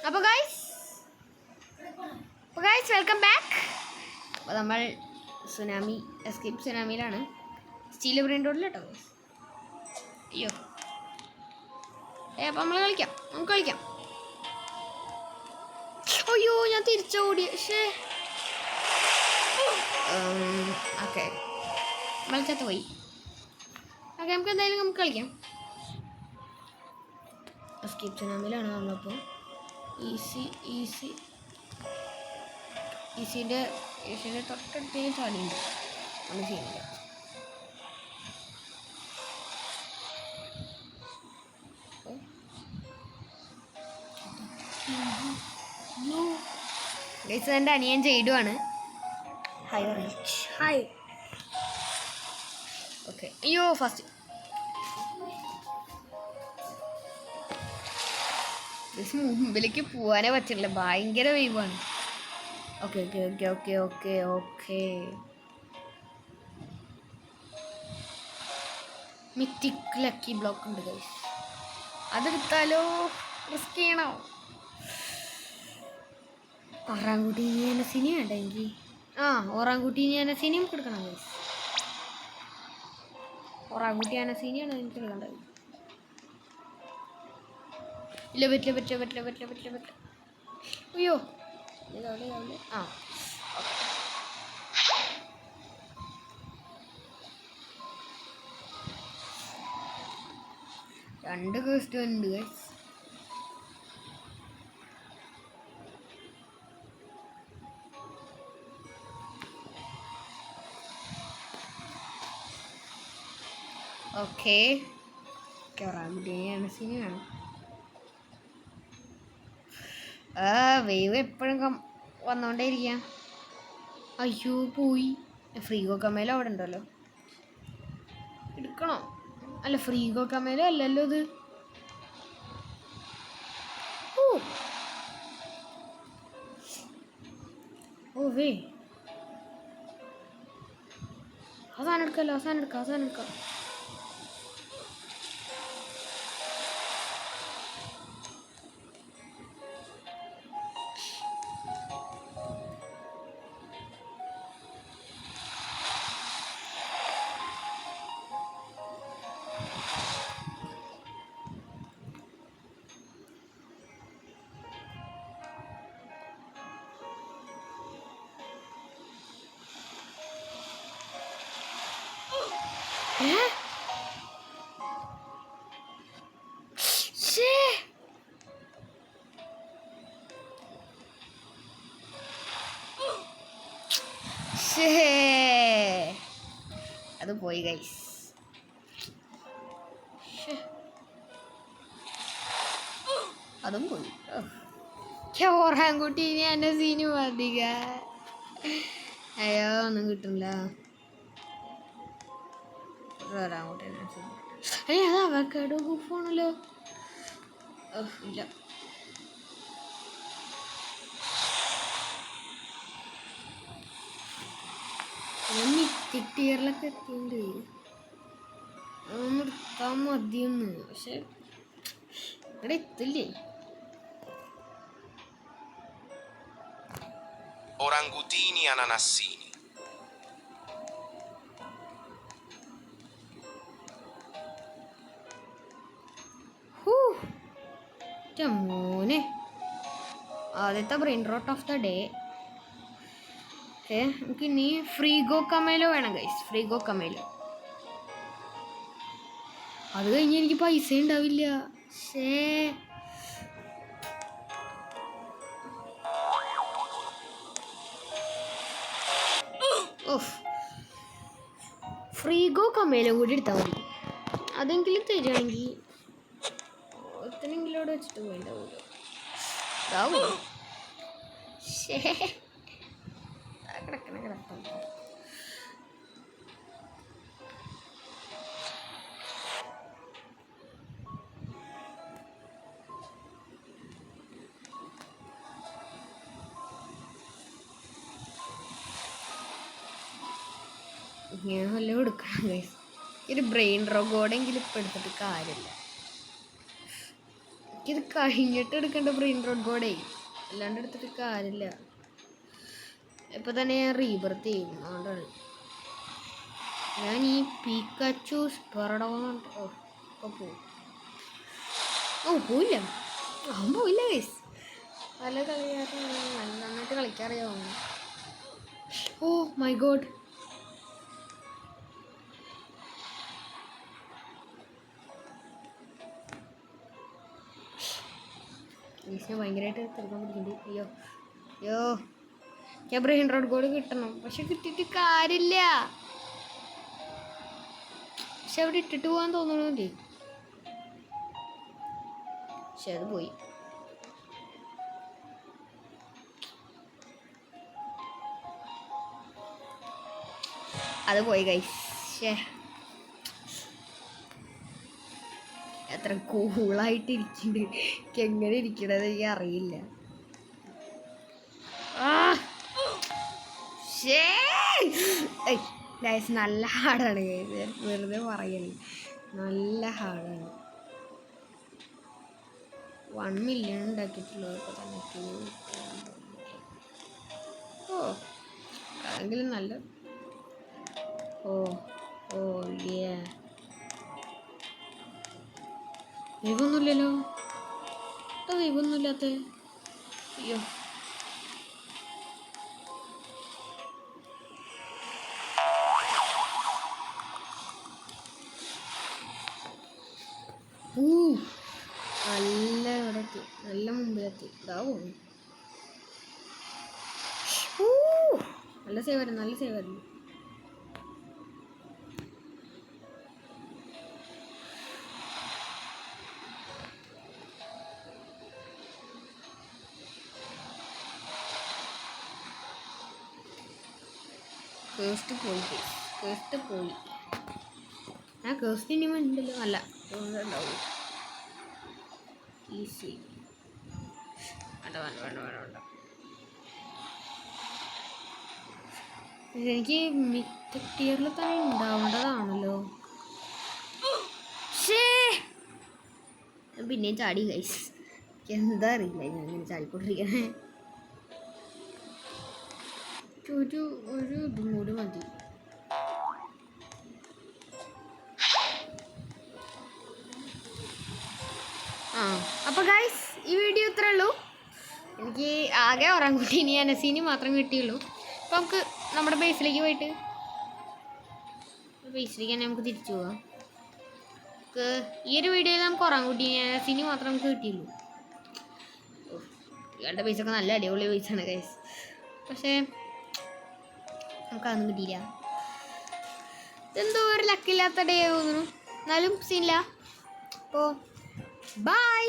അപ്പോൾ guys welcome back. അപ്പോൾ നമ്മൾ സുനാമി എസ്കേപ്പ് സുനാമിയിലാണ്. സ്റ്റീൽ ബ്രെയിൻ റോഡിൽ കേട്ടോ. അയ്യോ അപ്പോൾ നമുക്ക് കളിക്കാം. അയ്യോ ഞാൻ തിരിച്ചോടി. ഓക്കെ മത്സരത്ത് പോയി. ഓക്കെ നമുക്ക് എന്തായാലും കളിക്കാം. എസ്കേപ്പ് സുനാമിയിലാണ് നമ്മളപ്പോൾ. ഈസിൻ്റെ തൊട്ടടുത്ത് ചാടിയുണ്ട്. ഒന്നും ചെയ്യുന്നില്ല. ഗൈസ് എൻ്റെ അനിയൻ ചെയ്ടുവാണ്. ഹായ്. ഓക്കെ അയ്യോ ഫസ്റ്റ് മുമ്പിലേക്ക് പോകാനേ പറ്റില്ല. ഭയങ്കര വേവാണ്. Okay okay okay okay okay okay mythic lucky block ഉണ്ട് ഗൈസ്. അതെടുത്താലോ? റിസ്ക് ചെയ്യണോ? ഒറാങ്കുട്ടീനിയനസിനി വേണ്ടെങ്കിൽ ഒറാങ്കുട്ടീനിയനസിനി നമുക്ക് എടുക്കണം ഗൈസ്. ഒറാങ്കുട്ടിയാനസീനിയാണ് എനിക്ക് എടുക്കേണ്ടത്. ഇല്ല പറ്റില്ല. അയ്യോ ആ രണ്ട് ക്വസ്റ്റ് ഉണ്ട് ഗൈസ്. ഓക്കെ ഒറാങ്കുട്ടീനിയനസിനി വേണം. വേവ് എപ്പോഴും വന്നോണ്ടേ ഇരിക്കാം. അയ്യോ പോയി. ഫ്രീഗോ കമേലോ അവിടെ ഉണ്ടല്ലോ. എടുക്കണോ? അല്ല ഫ്രീഗോ കമേലോ അല്ലല്ലോ ഇത്. ഓ വേ അവസാനം എടുക്കാം. അത് പോയി ഗൈസ്. അതും പോയി. ഒറാങ്കുട്ടീനി എൻ്റെ സീന് മതിക. അയ്യോ ഒന്നും കിട്ടില്ല. അത് അവക്കാടോ ഗുഫാണല്ലോ. ഇല്ല മിത്തിക് ടിയറിലൊക്കെ എത്തിയിട്ടുണ്ട്. അതൊന്നും എടുത്താൽ മതിയൊന്ന്. പക്ഷെ ഇവിടെ എത്തില്ലേ. Orangutini ananassini. മോനെ ആദ്യത്തെ brain rote of the day. Okay നമുക്ക് ഇനി ഫ്രീഗോ കമേലോ വേണം ഗൈസ്. ഫ്രീഗോ കമേലോ. അത് കഴിഞ്ഞ് എനിക്ക് പൈസ ഉണ്ടാവില്ല. ഫ്രീഗോ കമേലോ കൂടി എടുത്താൽ മതി. അതെങ്കിലും തരികയാണെങ്കിൽ ഒത്തനെങ്കിലും അവിടെ വെച്ചിട്ട് പോയിണ്ടാവുമല്ലോ. കിടക്കണം ഇങ്ങനെ വല്ലതും എടുക്കണം ഗൈസ്. ഒരു ബ്രെയിൻ റോഗോടെങ്കിലും ഇപ്പം എടുത്തിട്ട് കാര്യമില്ല. എനിക്കിത് കഴിഞ്ഞിട്ട് എടുക്കേണ്ട ബ്രെയിൻ റോഡ് ബോർഡേ, അല്ലാണ്ട് എടുത്തിട്ട് കാര്യമില്ല. ഇപ്പം തന്നെ ഞാൻ റീബർത്ത് ചെയ്യും, അതുകൊണ്ടാണ് ഞാൻ ഈ പീക്കാച്ചു സ്പെറഡോണ്ട് ഇപ്പോൾ പോവും. പോയില്ല, അവൻ പോയില്ല ഗൈസ്. പല കളിക്കാരും നന്നായിട്ട് കളിക്കാറിയാവുന്നു. ഓ മൈ ഗോഡ്, ഗൈസിനെ ഭയങ്കരമായിട്ട് തിരക്കാൻ പിടിക്കുന്നുണ്ട്. അയ്യോ അയ്യോ, ഞാൻ ബ്രെയിൻ റോഡ് ഗോൾ കിട്ടണം, പക്ഷെ കിട്ടിയിട്ട് കാര്യമില്ല. പക്ഷെ അവിടെ ഇട്ടിട്ട് പോകാൻ തോന്നണില്ലേ, പക്ഷെ അത് പോയി. അത് പോയി ഗൈസ്. എത്ര കൂളായിട്ട് ഇരിക്കുന്നുണ്ട്, എനിക്ക് എങ്ങനെ ഇരിക്കണത് എനിക്ക് അറിയില്ല. ഗൈസ് നല്ല ഹാർഡാണ് ഗൈസ്, വെറുതെ പറയല്, നല്ല ഹാർഡാണ്. 1 മില്യൺ ഉണ്ടാക്കിയിട്ടുള്ളതൊക്കെ തന്നെ. ഓ അതെങ്കിലും നല്ല. ഓ ഓ വേവൊന്നുമില്ലല്ലോ, വേവൊന്നുമില്ലാത്ത. അയ്യോ നല്ല ഇവിടെ എത്തി, നല്ല മുമ്പിലെത്തി. ഇതാ പോകുന്നു. നല്ല സേവായിരുന്നു, നല്ല സേവായിരുന്നു. കേസ്റ്റ് പോയി, കേസ്റ്റ് പോയി. ആ കേസ്റ്റ് ഇനി ഉണ്ടല്ലോ, അല്ല ഉണ്ടാവും. ഈസി വേണ്ട വേണ്ട വേണ്ട വേണ്ട വേണ്ട. എനിക്ക് മിഡ് ടിയറിൽ തന്നെ ഉണ്ടാവേണ്ടതാണല്ലോ. പിന്നെയും ചാടി ഗൈസ്, എന്താ അറിയില്ല ഞാൻ ഇങ്ങനെ ചാടിക്കൊണ്ടിരിക്കണേ. ഒരു ഇതും കൂടി മതി. അപ്പോൾ ഗൈസ് ഈ വീഡിയോ ഇത്രേ ഉള്ളൂ. എനിക്ക് ആകെ ഒറാങ്കുട്ടീനി അനസീനി മാത്രം കിട്ടിയുള്ളൂ. അപ്പോൾ നമുക്ക് നമ്മുടെ ബേസിലേക്ക് പോയിട്ട് തന്നെ നമുക്ക് തിരിച്ചു പോകാം. ഈ ഒരു വീഡിയോയിൽ നമുക്ക് ഒറാങ്കുട്ടീനി അനസീനി മാത്രം നമുക്ക് കിട്ടിയുള്ളൂ. ഇയാളുടെ പൈസയൊക്കെ നല്ല അടിപൊളി പൈസയാണ് ഗൈസ്, പക്ഷേ നമുക്കതൊന്നും കിട്ടിയില്ല. ഇതെന്തോ ഒരു ലക്കില്ലാത്ത ഡേ തോന്നുന്നു, എന്നാലും സീനില്ല. അപ്പോൾ ബൈ.